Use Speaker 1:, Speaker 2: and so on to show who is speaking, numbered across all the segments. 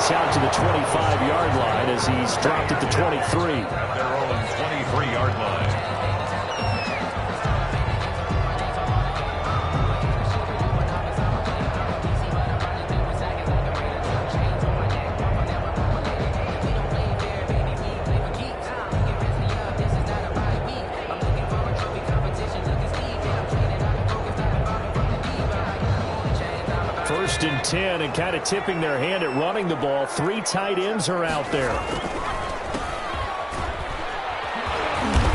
Speaker 1: this out to the 25-yard line as he's dropped at the 23.
Speaker 2: At their own 23-yard line.
Speaker 1: First and 10, and kind of tipping their hand at running the ball. 3 tight ends are out there.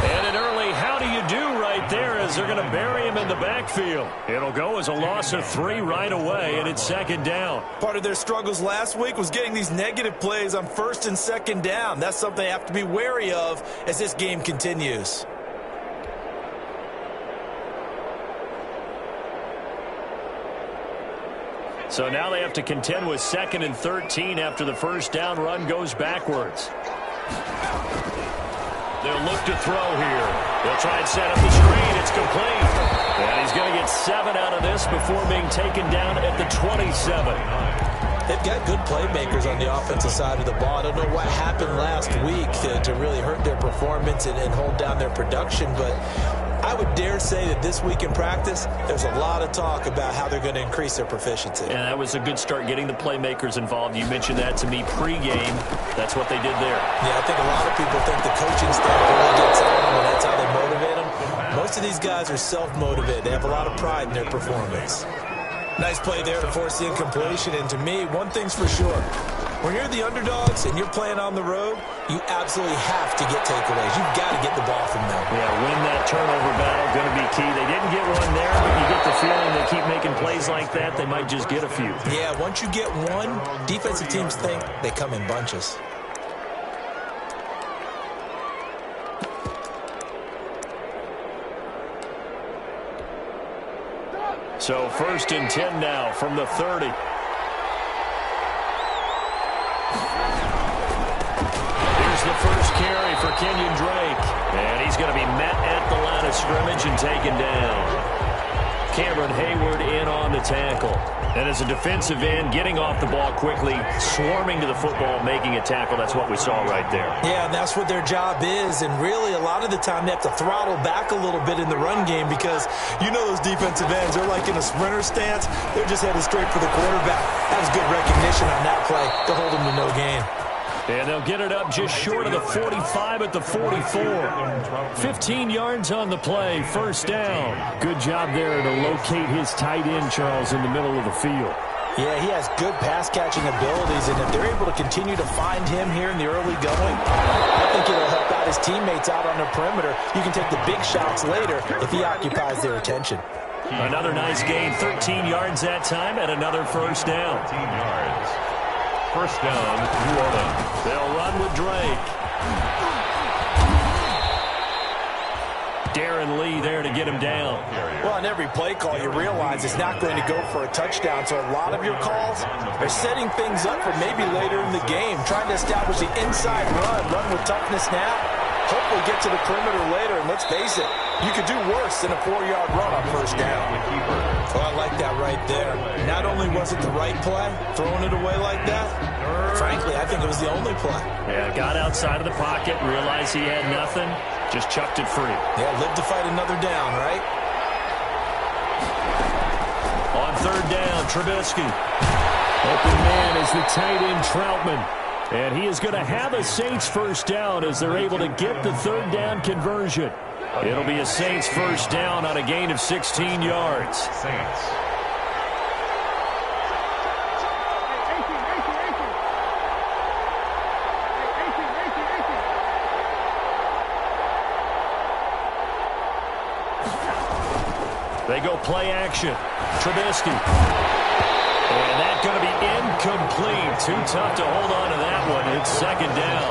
Speaker 1: And an early how do you do right there as they're going to bury him in the backfield. It'll go as a loss of 3 right away, and it's second down.
Speaker 3: Part of their struggles last week was getting these negative plays on first and second down. That's something they have to be wary of as this game continues.
Speaker 1: So now they have to contend with 2nd and 13 after the first down run goes backwards. They'll look to throw here. They'll try and set up the screen. It's complete. And he's going to get 7 out of this before being taken down at the 27.
Speaker 3: They've got good playmakers on the offensive side of the ball. I don't know what happened last week to really hurt their performance and hold down their production, but I would dare say that this week in practice, there's a lot of talk about how they're going to increase their proficiency.
Speaker 1: And that was a good start getting the playmakers involved. You mentioned that to me pregame. That's what they did there.
Speaker 3: Yeah, I think a lot of people think the coaching staff really gets on them, and that's how they motivate them. Most of these guys are self-motivated. They have a lot of pride in their performance. Nice play there to force the incompletion. And to me, one thing's for sure. When you're the underdogs and you're playing on the road, you absolutely have to get takeaways. You've got to get the ball from them.
Speaker 1: Yeah, win that turnover battle, going to be key. They didn't get one there, but you get the feeling they keep making plays like that, they might just get a few.
Speaker 3: Yeah, once you get one, defensive teams think they come in bunches.
Speaker 1: So first and 10 now from the 30. Here's the first carry for Kenyon Drake. And he's going to be met at the line of scrimmage and taken down. Cameron Hayward in on the tackle. And as a defensive end, getting off the ball quickly, swarming to the football, making a tackle. That's what we saw right there.
Speaker 3: Yeah, and that's what their job is. And really, a lot of the time, they have to throttle back a little bit in the run game because you know those defensive ends, they're like in a sprinter stance. They're just headed straight for the quarterback. That was good recognition on that play to hold them to no gain.
Speaker 1: And they'll get it up just short of the 45 at the 44. 15 yards on the play, first down. Good job there to locate his tight end, Charles, in the middle of the field.
Speaker 3: Yeah, he has good pass-catching abilities, and if they're able to continue to find him here in the early going, I think it'll help out his teammates out on the perimeter. You can take the big shots later if he occupies their attention.
Speaker 1: Another nice gain, 13 yards that time, and another first down.
Speaker 2: 13 yards. First down, New Orleans.
Speaker 1: They'll run with Drake. Darren Lee there to get him down.
Speaker 3: Well, on every play call, you realize it's not going to go for a touchdown. So a lot of your calls are setting things up for maybe later in the game, trying to establish the inside run with toughness now. Hopefully get to the perimeter later, and let's face it, you could do worse than a 4-yard run on first down. Well, I like that right there. Not only was it the right play, throwing it away like that, frankly, I think it was the only play.
Speaker 1: Yeah, got outside of the pocket, realized he had nothing, just chucked it free.
Speaker 3: Yeah, live to fight another down, right?
Speaker 1: On third down, Trubisky. Open man is the tight end, Troutman. And he is going to have a Saints first down as they're able to get the third down conversion. It'll be a Saints first down on a gain of 16 yards.
Speaker 2: Saints.
Speaker 1: They go play action. Trubisky. And that's going to be incomplete. Too tough to hold on to that one. It's second down.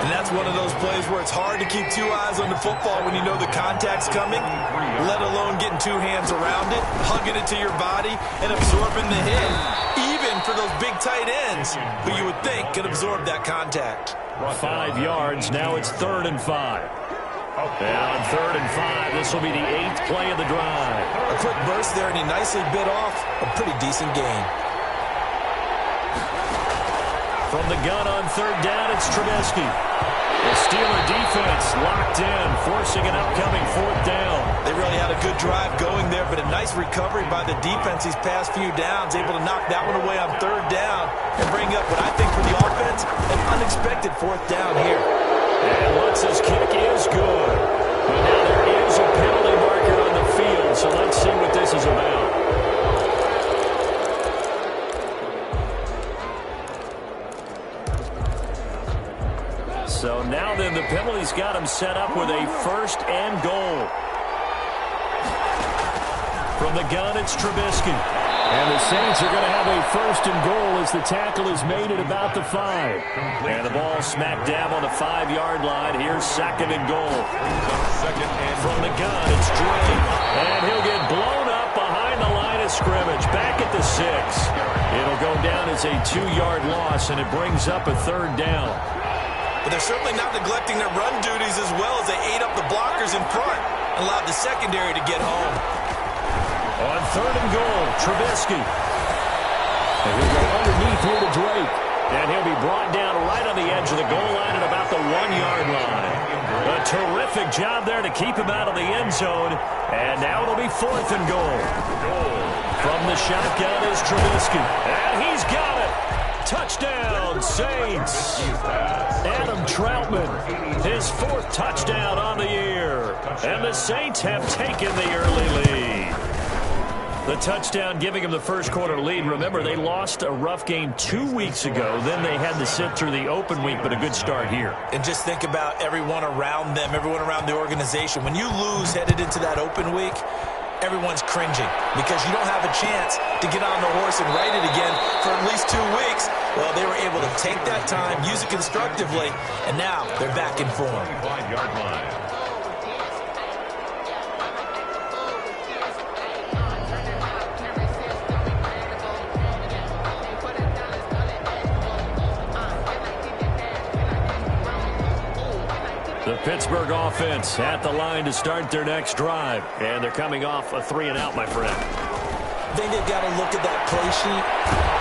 Speaker 3: And that's one of those plays where it's hard to keep two eyes on the football when you know the contact's coming, let alone getting two hands around it, hugging it to your body, and absorbing the hit. Even for those big tight ends who you would think could absorb that contact.
Speaker 1: 5 yards. Now it's 3rd and 5. And on 3rd and 5, this will be the 8th play of the drive.
Speaker 3: A quick burst there, and he nicely bit off a pretty decent gain.
Speaker 1: From the gun on third down, it's Trubisky. The Steeler defense locked in, forcing an upcoming fourth down.
Speaker 3: They really had a good drive going there, but a nice recovery by the defense these past few downs, able to knock that one away on third down and bring up what I think for the offense, an unexpected fourth down here.
Speaker 1: And Lutz's kick is good. But now there is a penalty marker on the field, so let's see what this is about. So now then, the penalty's got him set up with a first and goal. From the gun, it's Trubisky. And the Saints are going to have a first and goal as the tackle is made at about the 5. And the ball smack dab on the 5-yard line. Here's second and goal. From the gun, it's Drake. And he'll get blown up behind the line of scrimmage. Back at the 6. It'll go down as a 2-yard loss, and it brings up a third down.
Speaker 3: But they're certainly not neglecting their run duties as well as they ate up the blockers in front and allowed the secondary to get home.
Speaker 1: On third and goal, Trubisky. And he'll go underneath here to Drake. And he'll be brought down right on the edge of the goal line at about the 1-yard line. A terrific job there to keep him out of the end zone. And now it'll be fourth and goal. From the shotgun is Trubisky. And he's got it. Touchdown, Saints. Adam Troutman, his 4th touchdown on the year. And the Saints have taken the early lead. The touchdown giving them the first quarter lead. Remember, they lost a rough game 2 weeks ago. Then they had to sit through the open week, but a good start here.
Speaker 3: And just think about everyone around them, everyone around the organization. When you lose headed into that open week, everyone's cringing because you don't have a chance to get on the horse and ride it again for at least 2 weeks. Well, they were able to take that time, use it constructively, and now they're back in form.
Speaker 2: 5-yard line.
Speaker 1: The Pittsburgh offense at the line to start their next drive. And they're coming off a 3-and-out, my friend.
Speaker 3: I think they've got to look at that play sheet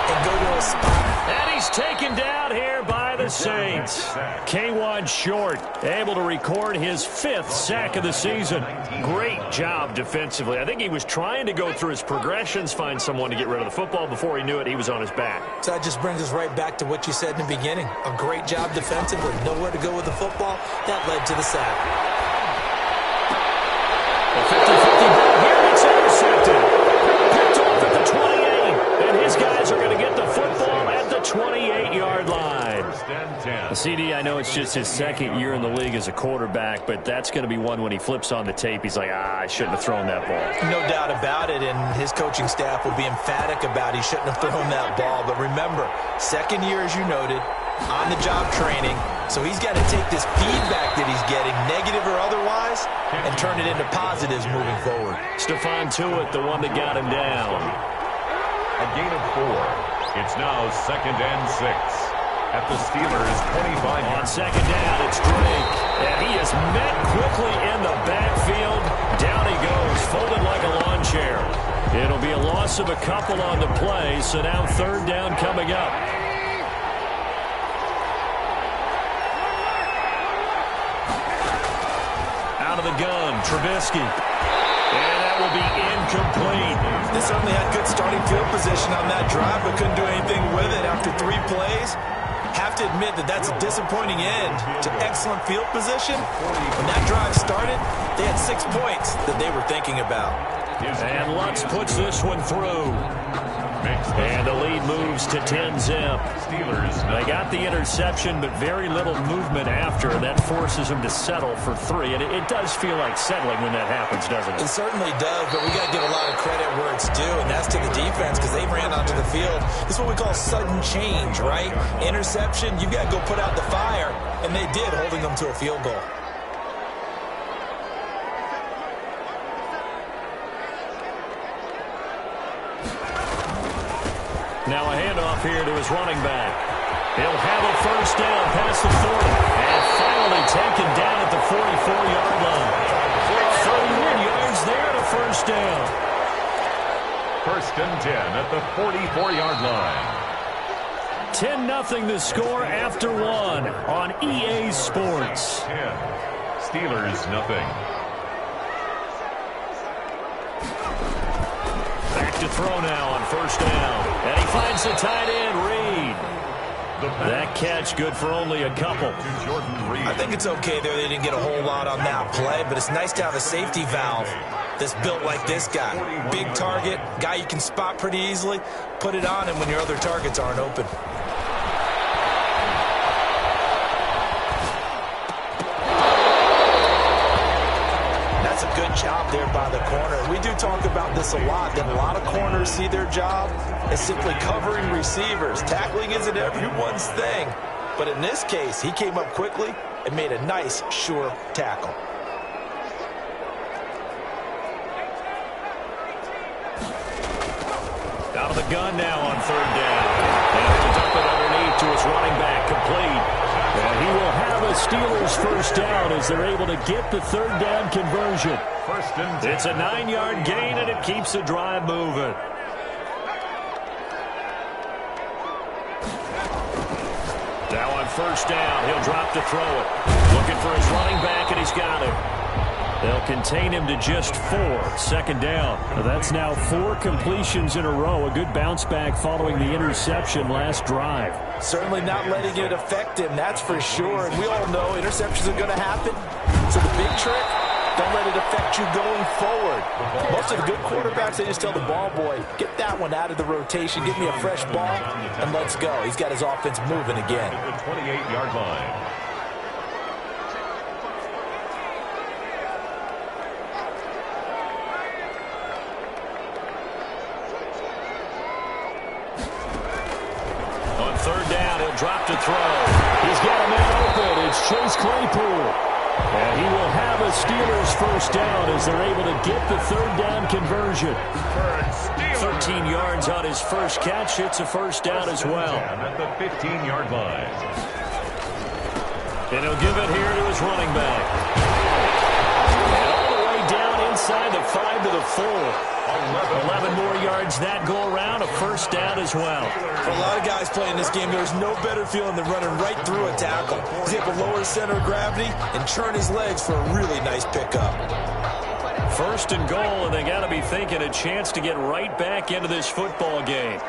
Speaker 3: and go to a spot.
Speaker 1: And he's taken down here by the Saints. K1 Short able to record his 5th sack of the season. Great job defensively. I think he was trying to go through his progressions, find someone to get rid of the football. Before he knew it, he was on his back.
Speaker 3: So that just brings us right back to what you said in the beginning. A great job defensively. Nowhere to go with the football. That led to the sack.
Speaker 1: A 50-50 ball here. It's intercepted. Picked off at the 28. And his guys are going to get the football at the 28-yard line. The CD, I know it's just his 2nd year in the league as a quarterback, but that's going to be one when he flips on the tape. He's like, I shouldn't have thrown that ball.
Speaker 3: No doubt about it, and his coaching staff will be emphatic about he shouldn't have thrown that ball. But remember, 2nd year, as you noted, on-the-job training, so he's got to take this feedback that he's getting, negative or otherwise, and turn it into positives moving forward.
Speaker 1: Stephon Tuitt, the one that got him down.
Speaker 2: A gain of 4. It's now 2nd and 6. At the Steelers' 25.
Speaker 1: On 2nd down, it's Drake. And he is met quickly in the backfield. Down he goes, folded like a lawn chair. It'll be a loss of a couple on the play, so now 3rd down coming up. Out of the gun, Trubisky. And that will be incomplete.
Speaker 3: They certainly had good starting field position on that drive, but couldn't do anything with it after 3 plays. Have to admit that that's a disappointing end to excellent field position. When that drive started, they had 6 points that they were thinking about.
Speaker 1: And Lutz puts this one through. And the lead moves to 10-zip. They got the interception, but very little movement after. That forces them to settle for 3. And it does feel like settling when that happens, doesn't it?
Speaker 3: It certainly does, but we got to give a lot of credit where it's due, and that's to the defense because they ran onto the field. This is what we call sudden change, right? Interception, you got to go put out the fire, and they did, holding them to a field goal.
Speaker 1: Now a handoff here to his running back. He'll have a first down past the 40. And finally taken down at the 44-yard line. 31 yards there to first down.
Speaker 2: 1st and 10 at the 44-yard line.
Speaker 1: 10-0 the score after one on EA Sports.
Speaker 2: 10. Steelers, nothing.
Speaker 1: Back to throw now on first down. And he finds the tight end, Reed. That catch good for only a couple.
Speaker 3: I think it's okay there. They didn't get a whole lot on that play, but it's nice to have a safety valve that's built like this guy. Big target, guy you can spot pretty easily. Put it on him when your other targets aren't open. That's a good job there by the corner. We do talk about this a lot, that a lot of corners see their job as simply covering receivers. Tackling isn't everyone's thing. But in this case, he came up quickly and made a nice, sure tackle.
Speaker 1: Out of the gun now on third down. And to dump it underneath to his running back, complete. And he will have a Steelers first down as they're able to get the third down conversion.
Speaker 2: First and 10.
Speaker 1: It's a 9-yard gain, and it keeps the drive moving. Now on first down, he'll drop to throw it. Looking for his running back, and he's got him. They'll contain him to just 4. Second down. That's now 4 completions in a row. A good bounce back following the interception last drive.
Speaker 3: Certainly not letting it affect him, that's for sure. And we all know interceptions are going to happen. So the big trick, don't let it affect you going forward. Most of the good quarterbacks, they just tell the ball boy, get that one out of the rotation, give me a fresh ball, and let's go. He's got his offense moving again.
Speaker 2: At the 28-yard line.
Speaker 1: On third down, he'll drop to throw. He's got a man open. It's Chase Claypool. And he will have a Steelers first down as they're able to get the third down conversion. 13 yards on his first catch. It's a first down as well.
Speaker 2: At the 15-yard line.
Speaker 1: And he'll give it here to his running back. And all the way down inside the 5 to the 4. 11 more yards that go around, a first down as well.
Speaker 3: For a lot of guys playing this game, there's no better feeling than running right through a tackle. He's able to lower his center of gravity and churn his legs for a really nice pickup.
Speaker 1: First and goal, and they got to be thinking a chance to get right back into this football game.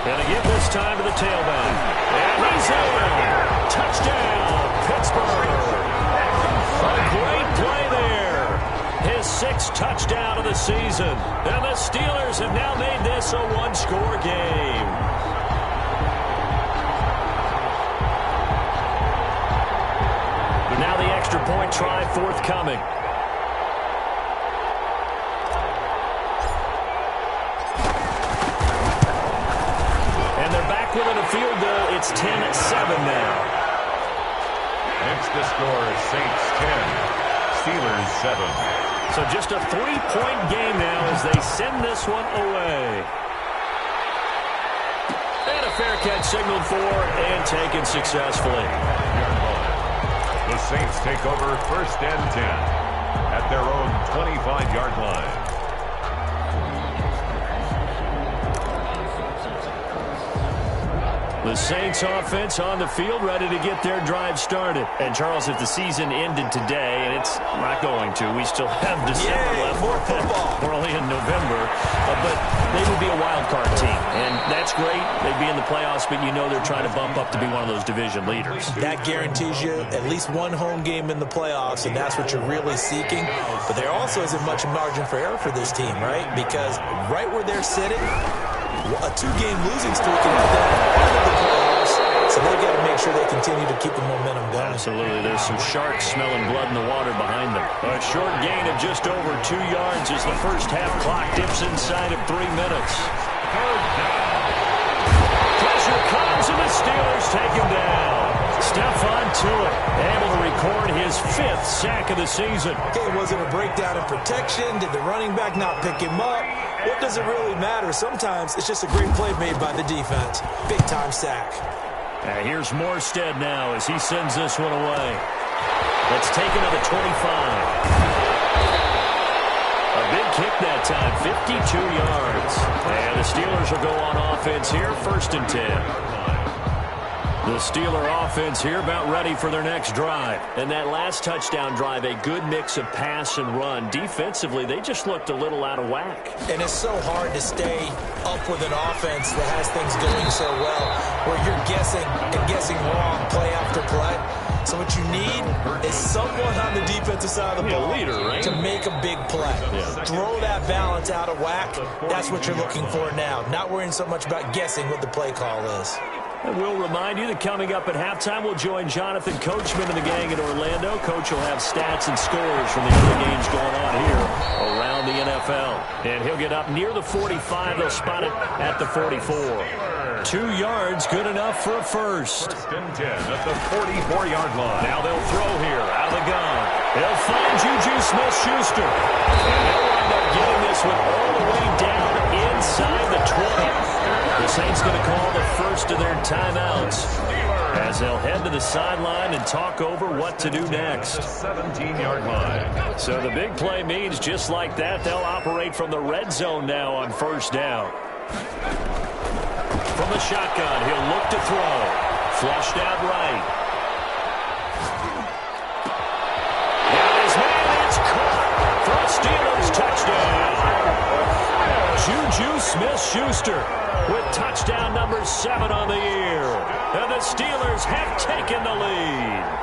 Speaker 1: And again this time to the tailback. And he's in. Touchdown, Pittsburgh. A great play there. His 6th touchdown of the season. And the Steelers have now made this a one-score game. But now the extra point try forthcoming. And they're back within a field goal. It's 10-7 now.
Speaker 2: Next to score, Saints 10, Steelers 7.
Speaker 1: So just a 3-point game now as they send this one away. And a fair catch signaled for and taken successfully.
Speaker 2: The Saints take over first and 10 at their own 25-yard line.
Speaker 1: The Saints offense on the field, ready to get their drive started. And, Charles, if the season ended today, and it's not going to, we still have December left.
Speaker 3: More football.
Speaker 1: We're only in November. But they would be a wild card team. And that's great. They'd be in the playoffs, but you know they're trying to bump up to be one of those division leaders.
Speaker 3: That guarantees you at least one home game in the playoffs, and that's what you're really seeking. But there also isn't much margin for error for this team, right? Because right where they're sitting, a 2-game losing streak can put them out of the playoffs, so they've got to make sure they continue to keep the momentum going.
Speaker 1: Absolutely. There's some sharks smelling blood in the water behind them. A short gain of just over 2 yards as the first half clock dips inside of 3 minutes. Pressure comes, and the Steelers take him down. Stephon Tuitt able to record his 5th sack of the season.
Speaker 3: Okay, was it a breakdown in protection? Did the running back not pick him up? What does it really matter? Sometimes it's just a great play made by the defense. Big-time sack.
Speaker 1: Here's Morstead now as he sends this one away. Let's take it to the 25. A big kick that time, 52 yards. And the Steelers will go on offense here, 1st and 10. The Steeler offense here about ready for their next drive. And that last touchdown drive, a good mix of pass and run. Defensively, they just looked a little out of whack.
Speaker 3: And it's so hard to stay up with an offense that has things going so well, where you're guessing and guessing wrong play after play. So what you need is someone on the defensive side of the ball to make a big play. Throw that balance out of whack. That's what you're looking for now. Not worrying so much about guessing what the play call is.
Speaker 1: And we'll remind you that coming up at halftime, we'll join Jonathan Coachman and the gang in Orlando. Coach will have stats and scores from the other games going on here around the NFL. And he'll get up near the 45. They'll spot it at the 44. 2 yards, good enough for a first.
Speaker 2: 1st and 10 at the 44-yard line.
Speaker 1: Now they'll throw here out of the gun. They'll find Juju Smith-Schuster. And they'll wind up getting this one all the way down inside the 20. The Saints going to call the first of their timeouts as they'll head to the sideline and talk over what to do next.
Speaker 2: 17-yard line.
Speaker 1: So the big play means just like that, they'll operate from the red zone now on 1st down. From the shotgun, he'll look to throw. Flushed out right. Down his man, it's caught for a Steelers touchdown. Juju Smith-Schuster with touchdown number 7 on the year. And the Steelers have taken the lead.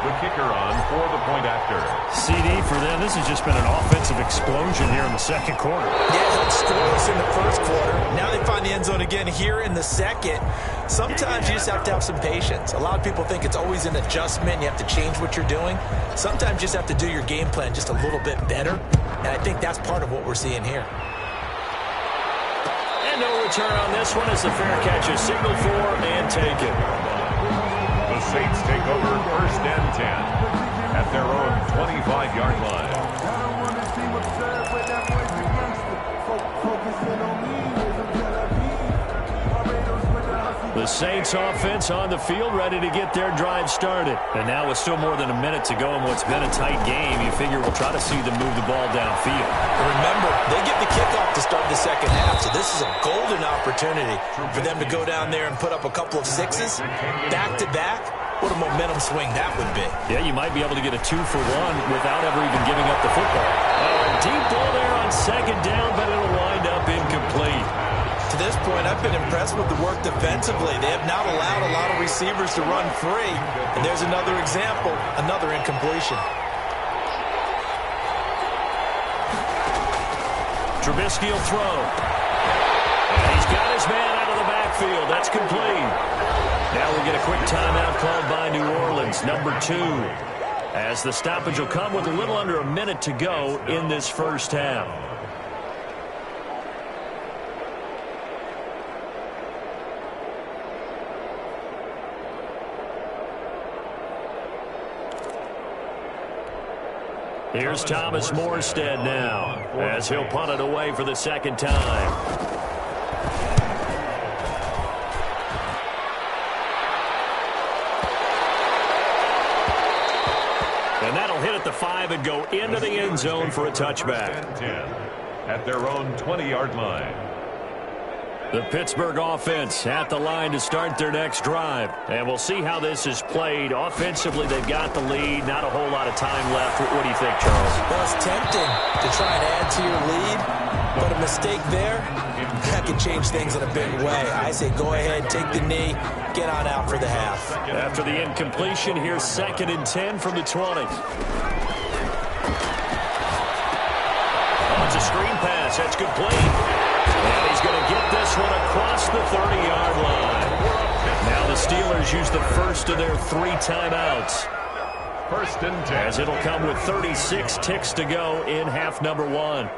Speaker 2: The kicker on for the point after.
Speaker 1: CD for them. This has just been an offensive explosion here in the 2nd quarter.
Speaker 3: Yeah, it's scoreless in the 1st quarter. Now they find the end zone again here in the 2nd. Sometimes you just have to have some patience. A lot of people think it's always an adjustment. You have to change what you're doing. Sometimes you just have to do your game plan just a little bit better. And I think that's part of what we're seeing here.
Speaker 1: And no return on this one as the fair catch is signaled for and taken.
Speaker 2: The Saints take over 1st and 10 at their own 25-yard line.
Speaker 1: The Saints offense on the field ready to get their drive started. And now with still more than a minute to go in what's been a tight game, you figure we'll try to see them move the ball downfield.
Speaker 3: Remember, they get the kickoff to start the 2nd half, so this is a golden opportunity for them to go down there and put up a couple of sixes back-to-back. What a momentum swing that would be.
Speaker 1: Yeah, you might be able to get a 2-for-1 without ever even giving up the football. Deep ball there on 2nd down, but it'll wind up incomplete.
Speaker 3: To this point, I've been impressed with the work defensively. They have not allowed a lot of receivers to run free. And there's another example, another incompletion.
Speaker 1: Trubisky will throw. And he's got his man out of the backfield. That's complete. Now we get a quick timeout called by New Orleans, number 2. As the stoppage will come with a little under a minute to go in this 1st half. Here's Thomas Morstead now as he'll punt it away for the 2nd time. And that'll hit at the 5 and go into the end zone for a touchback.
Speaker 2: At their own 20-yard line.
Speaker 1: The Pittsburgh offense at the line to start their next drive. And we'll see how this is played. Offensively, they've got the lead. Not a whole lot of time left. What do you think, Charles?
Speaker 3: Well, it's tempting to try and add to your lead, but a mistake there, that could change things in a big way. I say go ahead, take the knee, get on out for the half.
Speaker 1: After the incompletion, here's 2nd and 10 from the 20. Oh, it's a screen pass. That's complete. And he's going to get this one across the 30-yard line. Now the Steelers use the first of their 3 timeouts.
Speaker 2: 1st and 10.
Speaker 1: As it'll come with 36 ticks to go in half number 1.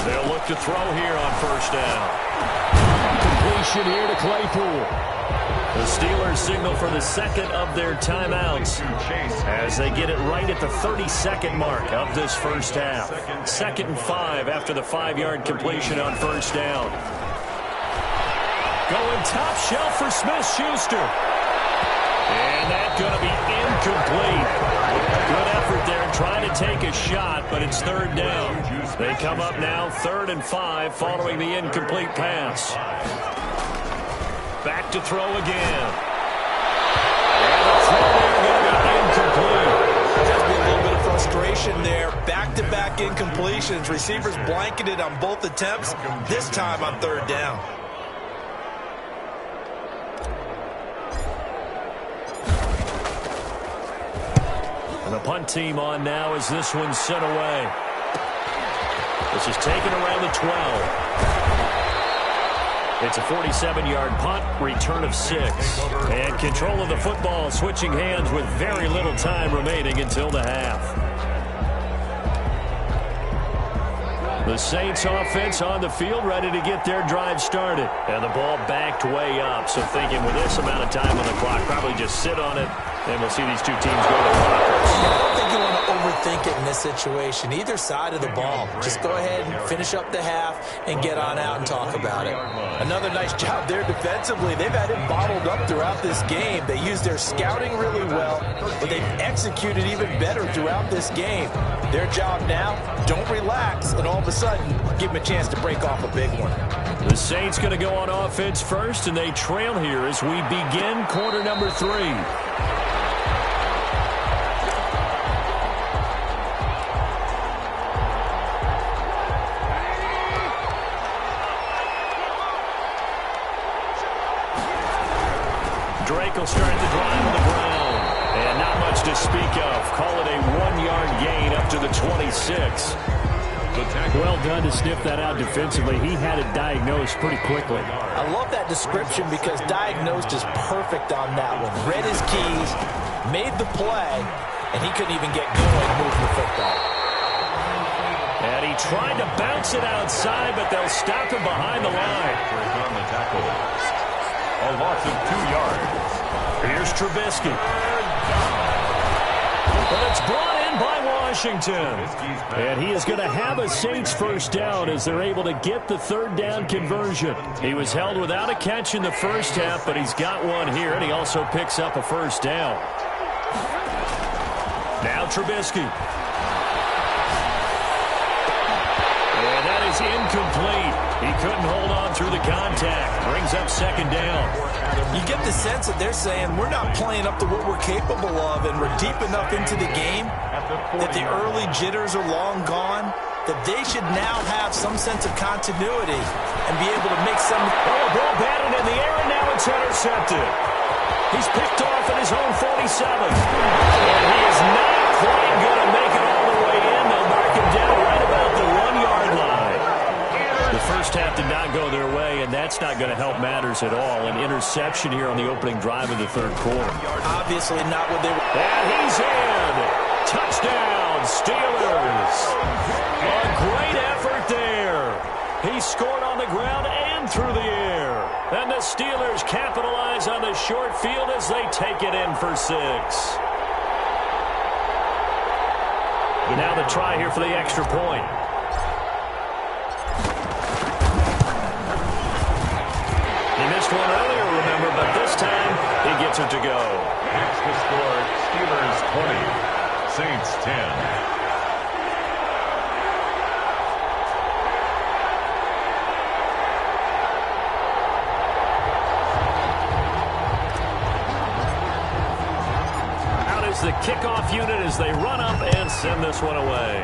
Speaker 1: They'll look to throw here on 1st down. Completion here to Claypool. The Steelers signal for the 2nd of their timeouts as they get it right at the 32nd mark of this 1st half. 2nd and 5 after the 5-yard completion on 1st down. Going top shelf for Smith-Schuster. And And that's going to be incomplete. Good effort there trying to take a shot, but it's third down. They come up now 3rd and 5 following the incomplete pass. Back to throw again. And the throw there going to be incomplete.
Speaker 3: Just be a little bit of frustration there. Back-to-back incompletions. Receivers blanketed on both attempts, this time on 3rd down.
Speaker 1: And the punt team on now as this one's sent away. This is taken around the 12. It's a 47-yard punt, return of 6. And control of the football, switching hands with very little time remaining until the half. The Saints offense on the field, ready to get their drive started. And the ball backed way up, so thinking with this amount of time on the clock, probably just sit on it, and we'll see these two teams go to blockers.
Speaker 3: I don't think you want to overthink it in this situation. Either side of the ball. Just go ahead and finish up the half and get on out and talk about it. Another nice job there defensively. They've had it bottled up throughout this game. They used their scouting really well, but they've executed even better throughout this game. Their job now, don't relax, and all of a sudden, give them a chance to break off a big one.
Speaker 1: The Saints going to go on offense first, and they trail here as we begin quarter number 3. Drake will start the drive on the ground. And not much to speak of. Call it a 1-yard gain up to the 26. Well done to sniff that out defensively. He had it diagnosed pretty quickly.
Speaker 3: I love that description because diagnosed is perfect on that one. Read his keys, made the play, and he couldn't even get going moving the football.
Speaker 1: And he tried to bounce it outside, but they'll stop him behind the line.
Speaker 2: On the tackle. A loss of 2 yards.
Speaker 1: Here's Trubisky. But it's brought in by Washington. And he is going to have a Saints first down as they're able to get the 3rd down conversion. He was held without a catch in the first half, but he's got one here, and he also picks up a first down. Now Trubisky. And that is incomplete. He couldn't hold on through the contact. Brings up 2nd down.
Speaker 3: You get the sense that they're saying we're not playing up to what we're capable of, and we're deep enough into the game that the early jitters are long gone, that they should now have some sense of continuity and be able to make some...
Speaker 1: Oh, a ball batted in the air, and now it's intercepted. He's picked off at his own 47. And he is not quite going to make it all the way in. They'll mark him down right about the 1-yard line. The first half did not go their way, and that's not going to help matters at all. An interception here on the opening drive of the 3rd quarter.
Speaker 3: Obviously not what they were...
Speaker 1: And he's in. Touchdown, Steelers. A great effort there. He scored on the ground and through the air. And the Steelers capitalize on the short field as they take it in for 6. Now the try here for the extra point. He missed one earlier, remember, but this time he gets it to go.
Speaker 2: That's the score. Steelers 20, Saints 10.
Speaker 1: The kickoff unit as they run up and send this one away.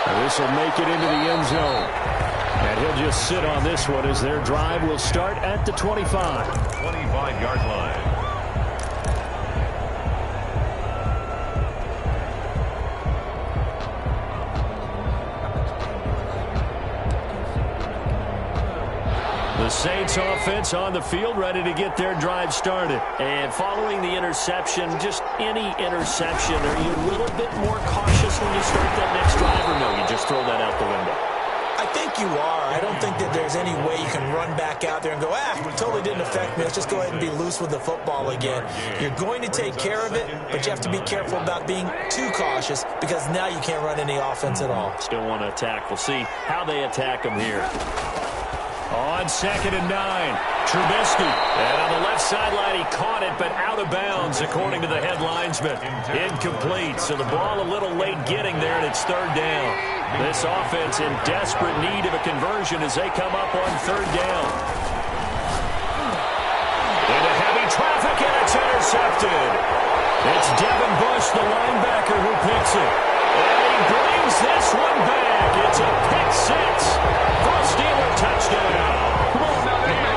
Speaker 1: And this will make it into the end zone. And he'll just sit on this one as their drive will start at the 25.
Speaker 2: 25-yard line.
Speaker 1: The Saints offense on the field, ready to get their drive started. And following the interception, just any interception, are you a little bit more cautious when you start that next drive, or no, you just throw that out the window?
Speaker 3: I think you are. I don't think that there's any way you can run back out there and go, it totally didn't affect me. Let's just go ahead and be loose with the football again. You're going to take care of it, but you have to be careful about being too cautious because now you can't run any offense at all.
Speaker 1: Still want to attack. We'll see how they attack them here. On 2nd and 9, Trubisky. And on the left sideline, he caught it, but out of bounds, according to the head linesman. Incomplete, so the ball a little late getting there, and it's 3rd down. This offense in desperate need of a conversion as they come up on 3rd down. Into heavy traffic, and it's intercepted. It's Devin Bush, the linebacker, who picks it. And he brings this one back. It's a pick 6 for a Steeler touchdown.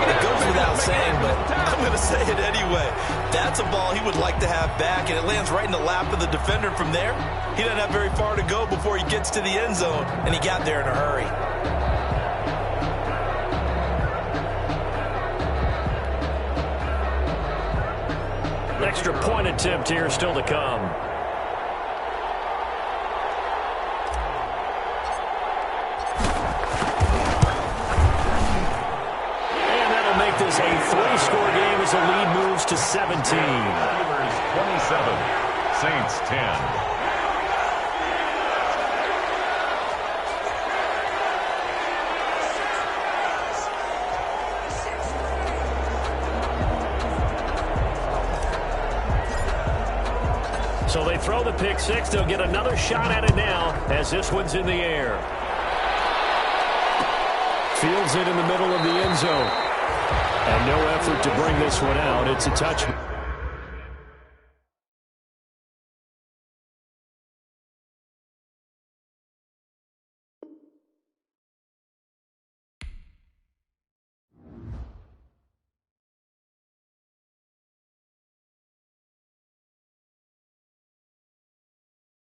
Speaker 3: It goes without saying, but I'm going to say it anyway. That's a ball he would like to have back, and it lands right in the lap of the defender from there. He doesn't have very far to go before he gets to the end zone, and he got there in a hurry.
Speaker 1: Extra point attempt here still to come. And that'll make this a 3-score game as the lead moves to 17.
Speaker 2: Steelers 27, Saints 10.
Speaker 1: So they throw the pick 6. They'll get another shot at it now as this one's in the air. Fields it in the middle of the end zone. And no effort to bring this one out. It's a touchdown.